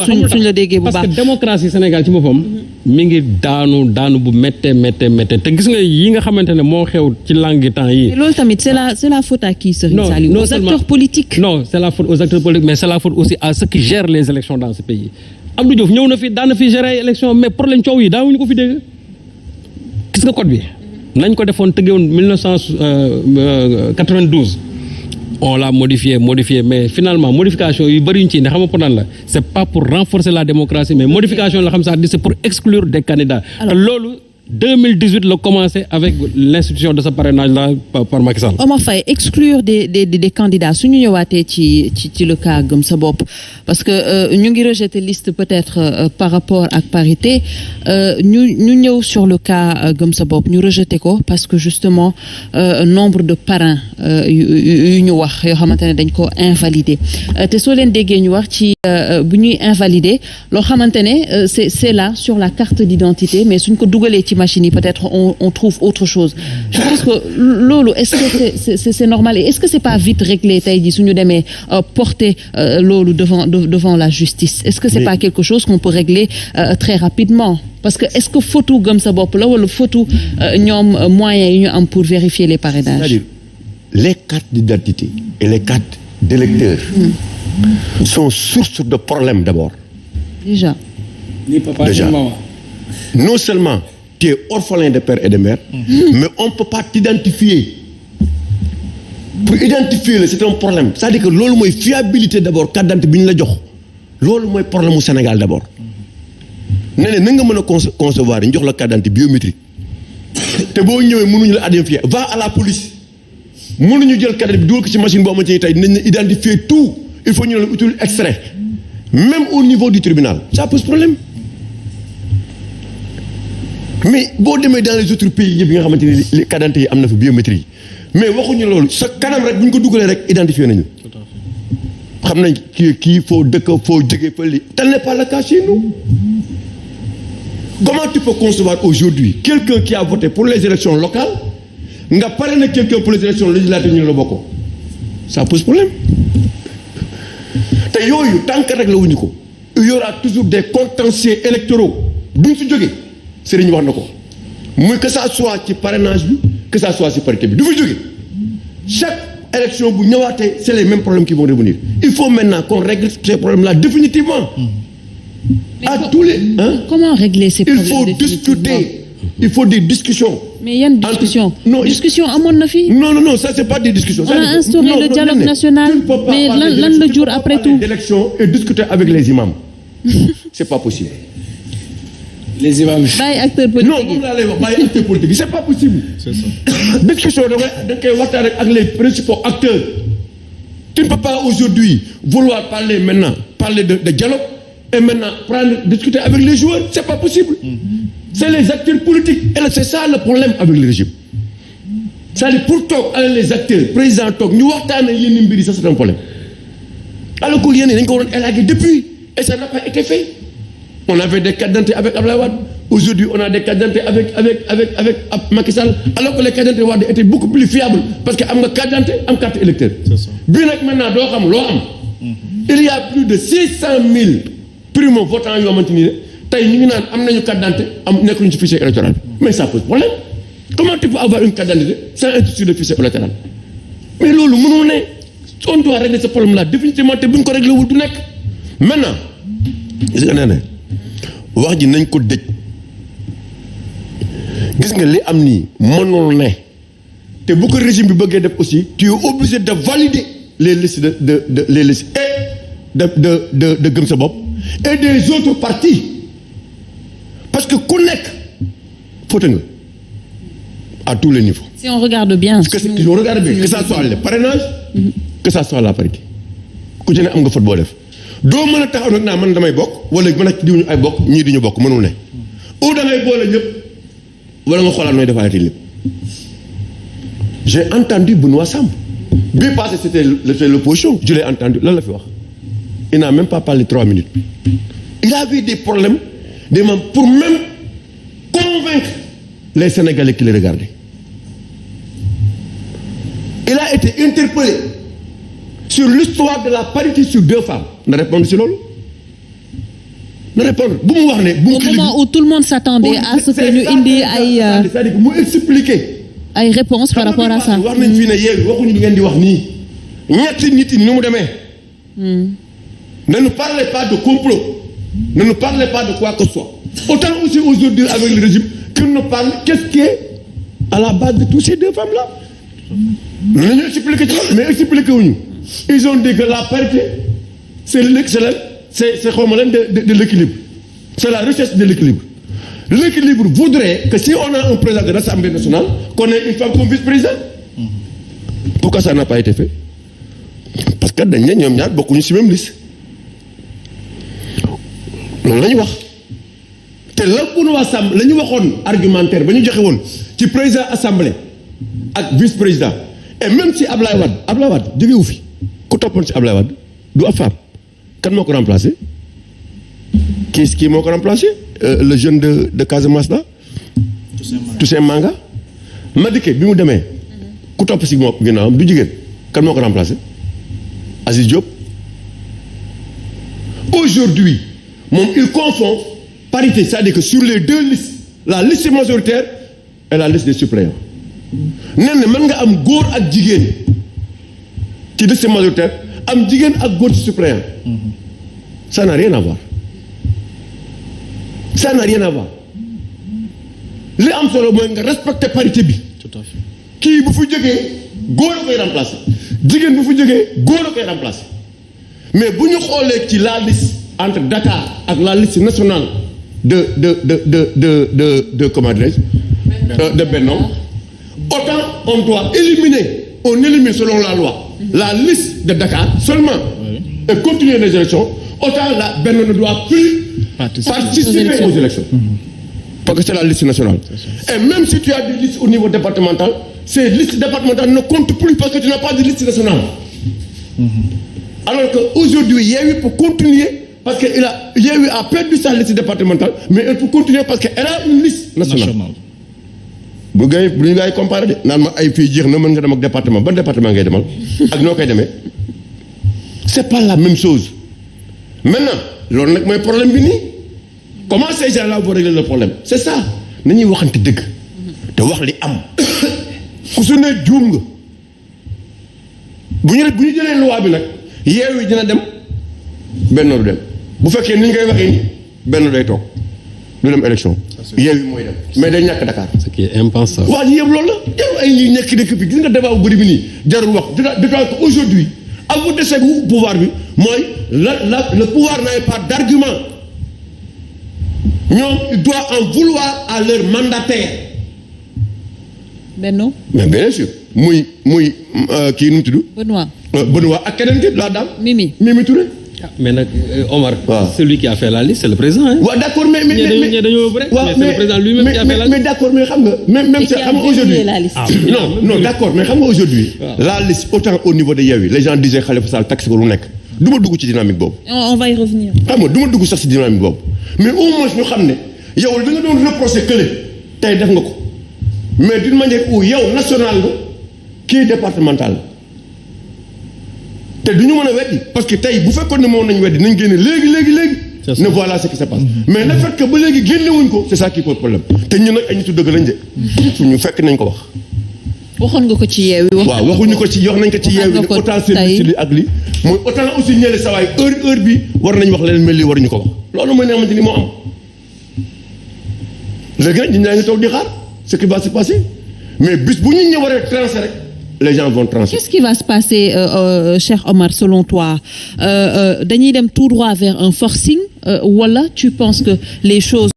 suñ la déggee bu baax parce que démocratie Sénégal ci boppam mi ngi daanu bu méttee te gis nga yi nga xamante ne moo xew ci langue temps yi. mais loolu tamit c'est la faute à qui, Serigne Saliou? Aux acteurs politiques. Non, c'est la faute aux acteurs politiques, mais c'est la faute aussi à ceux qui gèrent les élections dans ce pays. Abdou Diouf ñëw na fi daan na fi gérer élection mais problème coow yi daawuñu ko fi dégg gis nga code bi nañ ko defoon tëggewoon 1992 on l'a modifié mais finalement modification yu bëri ñu ci ne xam nga pour lan la c'est pas pour renforcer la démocratie mais modification la xam sax di c'est pour exclure des candidats te loolu 2018 la commencé avec l'institution de ce parrainage-là par Macky Sall. Omar Faye, exclure des candidats su ñu ñëwaatee ci le cas Gëm Sa Bopp parce que ñu ngi rejeter liste peut-être par rapport ak parité ñu ñëw sur le cas Gëm Sa Bopp ñu rejeter ko parce que justement nombre de parrains yu ñu wax yoo xamante ne dañ ko invalider te soo leen déggee ñu wax ci bu ñuy invalider loo xamante ne c'est là sur la carte d'identité mais suñ ko dugalee ci machine yi peut-être on trouve autre chose. Je pense que loolu est-ce que c'est normal et est-ce que c'est pas vite réglé tey jii suñu demee porter loolu devant la justice? Est-ce que c'est pas quelque chose qu'on peut régler très rapidement? Parce que est-ce que photo Gëm Sa Bopp la wala photo ñoom moyens yi ñu am pour vérifier les parrainages? C'est-à-dire les cartes d'identité et les cartes d'électeurs sont source de problèmes d'abord. Déjà. Non seulement tu es orphelin de père et de mère, mais on ne peut pas t'identifier. Pour identifier, c'est un problème. C'est-à-dire que loolu mooy fiabilité d'abord carte d'identité bi ñu la jox loolu mooy problème mu Sénégal d'abord. Ne na nga mën a concevoir ñu jox la carte d'identité biométrique te boo ñëwee mënuñu la identifier va à la police mënuñu jël carte bi dugal ko ci machine boo xamante ni tey dinañ la identifier tout il faut ñu la utile extrait même au niveau du tribunal ça pose problème. Mais boo demee dans les autres pays yëpp yi nga xamante ni les carte d'identité yi am na fa biométrie mais waxuñu loolu sa kanam rek bu ñu ko dugalee rek identifié nañu xam nañ kii foo dëkk foo jógee fa lii tel n'est pas le cas chez nous. Comment tu peux concevoir aujourd'hui quelqu'un qui a voté pour les élections locales nga parrainer quelqu'un pour les élections législatives ñu la bokkoo ça pose problème te yooyu tant que rek la wuñu ko il y aura toujours des contentieux électoraux duñ si jógee Serigne wax na ko muy que ça soit ci parrainage bi que ça soit ci parité bi du fa jóge chaque élection bu ñëwaatee c'est les mêmes problèmes qui vont revenir il faut maintenant qu'on règle ces problèmes-là définitivement. À tous les comment régler ces problèmes? Il faut des discussions. Mais il y a une discussion. Non, discussion amoon na fi. Non, ça c'est pas des discussions. On a instauré le dialogue national. Mais lan la jur après tout. D'élection et discuter avec les imams. C'est pas possible. Les imams. Bàyyi acteur politique. Non, moom laa lay wax bàyyi acteur politique c'est pas possible. C'est ça. Discussion da koy waxtaan ak les principaux acteurs. Tu ne peux pas aujourd'hui vouloir parler de dialogue et maintenant discuter avec les joueurs, c'est pas possible. C'est les acteurs politiques et c'est ça le problème avec le régime. C'est-à-dire pour toog avec les acteurs président toog ñu waxtaanee yenn mbir yi ça c'est un problème. Alors que yéen dañ ko waroon élaguer depuis et ça n'a pas été fait. On avait des cartes d'identité avec Abdoulaye Wade. Aujourd'hui, on a des cartes d'identité avec Macky Sall. Alors que les cartes d'identité Wade étaient beaucoup plus fiables parce que am nga carte d'identité am carte électeur. C'est ça. Bii nag maintenant doo xam loo am. Il y a plus de 600 000 primo-votants yoo xamante ni tey ñu ngi naan am nañu carte d'identité nekkuñu ci fichier électoral. Mais ça pose problème. Comment tu peux avoir une carte d'identité sans être sur le fichier électoral? Mais loolu mënul ne. On doit régler ce problème-là définitivement te bu ñu ko réglé wul du nekk. Maintenant gis nga nee wax ji nañ ko dëj gis nga li am nii mënul ne te bu ko régime bi bëggee def aussi tu es obligé de valider les listes les listes et de Gëm Sa Bopp et des autres partis parce que ku nekk fauté nga à tous les niveaux. Si on regarde bien. que ça soit le parrainage que ça soit la parité ku ci ne am nga faute boo def. doo mën a taxaw nag naa man damay bokk wala mën a diw ñu ay bokk ñii di ñu bokk mënul ne ou da ngay boole ñëpp wala nga xoolaat nooy defaatee lépp. J'ai entendu Benoît Sambou bii passé c'était l'opposition je l'ai entendu lan la fi wax il n'a même pas parlé 3 minutes il avait des problèmes pour même convaincre les Sénégalais qui les regardaient. Il a été interpellé sur l'histoire de la parité sur 2 femmes na répondre si loolu na répondre bu mu wax ne. au moment où tout le monde s'attendait à ce que ñu indi ay. c'est-à-dire que mu expliquer. ay réponses par rapport à ça. wax nañ fii ne yéen waxuñu li ngeen di wax nii ñetti nit ñi ni mu demee. ne nous parlez pas de complot ne nous parlez pas de quoi que ce soit autant aussi aujourd'hui avec le régime que nous parle qu'est-ce qui est à la base de tous ces deux femmes là. nañu expliquer ci loolu mais expliquer wuñu ils ont dit que la parité c'est l'excellence c'est xaw ma leen de l'équilibre c'est la recherche de l'équilibre. L'équilibre voudrait que si on a un président de l'Assemblée nationale qu'on ait une femme comme vice-président. Pourquoi ça n'a pas été fait? Parce que dañ ne ñoom ñaar bokkuñu ci même liste loolu la ñu wax te la bu nu assemblée la ñu waxoon argumentaire ba ñu joxe woon ci président assemblée ak vice-président et même si Ablaye Wade jógewu fi ku toppoon ci Ablaye Wade du ab femme kan moo ko remplacé kii moo ko remplacé le jeune de Casamance là Toussaint Manga Madické bi mu demee ku topp ci moom ginnaawam du jigéen kan moo ko remplacé Aziz Diop aujourd'hui moom il confond parité c'est-à-dire que sur les deux listes la liste majoritaire et la liste des suppléants nee na mën nga am góor ak jigéen ci liste majoritaire am jigéen ak góor ci suppléant ça n'a rien à voir ça n'a rien à voir li am solo mooy nga respecter parité bi. tout à fait. kii bu fi jógee góor a koy remplacer jigéen bu fi jógee góor a koy remplacer mais bu ñu xoolee ci la liste entre Dakar ak la liste nationale de comment dirais-je de Benno autant on doit on élimine selon la loi la liste de Dakar seulement et continuer les élections autant la Benno ne doit plus participer aux élections. Parce que c'est la liste nationale. Et même si tu as des listes au niveau départemental, ces listes départementales ne comptent plus parce que tu n'as pas de liste nationale. Alors qu'aujourd'hui, Yewwi peut continuer parce que Yewwi a perdu sa liste départementale, mais elle peut continuer parce qu'elle a une liste nationale. bu ñu ngay comparé de naan ma ay fii jeex na mën nga dem ak département ban département ngay demal ak noo koy demee c'est pas la même chose maintenant loolu nag mooy problème bi nii. Comment ces gens-là vont régler le problème? C'est ça nañuy waxante dëgg te wax li am ku su ne juum nga bu ñu jëlee loi bi nag Yewwi dina dem Benno du dem bu fekkee ni ñu koy waxee ni Benno day toog du dem élection Yewwi mooy dem mais day ñàkk Dakar. ce qui est impensable. waa ji yëpp loolu la jarul ay ñuy nekk dëkk bi gis nga débat bu bëri bi nii jarul wax d'autant que aujourd'hui ak bu dese gu pouvoir bi mooy le pouvoir n'a pas d'argument. ñoom ils doivent en vouloir à leur mandataire. Benno. mais bien sûr muy kii nu mu tudd. Benoît ak keneen ki la dame. Mimi Touré. mais nag Omar. waaw celui qui a fait la liste c'est le président. waaw d'accord mais c'est le président lui-même qui a fait la liste. mais d'accord mais xam nga même xam nga aujourd'hui non d'accord mais xam nga aujourd'hui la liste autant au niveau de Yewwi les gens disaient Khalifa Sall taxe ko lu nekk du ma dugg ci dynamique boobu. on va y revenir. xam nga du ma dugg sax ci dynamique boobu mais au moins ñu xam ne yow da nga doon reprocher kële tey def nga ko mais d'une manière où yow national nga kii départemental te du ñu mën a weddi parce que tey bu fekkoon ne moom nañu weddi nañ génne léegi ne voilà ce qui se passe mais le fait que ba léegi génnewuñ ko c'est ça qui pose problème te ñun nag ay nitu dëgg lañ de fu ñu fekk nañ ko wax. waxoon nga ko ci Yewwi. waaw waxuñu ko ci wax nañ ko ci Yewwi ne autant service li ak li mooy autant aussi ñële sa waay heure bi war nañ wax leneen mel li waruñu ko wax loolu mooy ne xamante ni moo am léegi nag ñun ñaa ngi toog di xaar ce qui va se passer mais bis bu ñu ñëwaree tranché rek les gens vont trancher. Qu'est-ce qui va se passer Cheikh Omar selon toi dañuy dem tout droit vers un forcing wala tu penses que les choses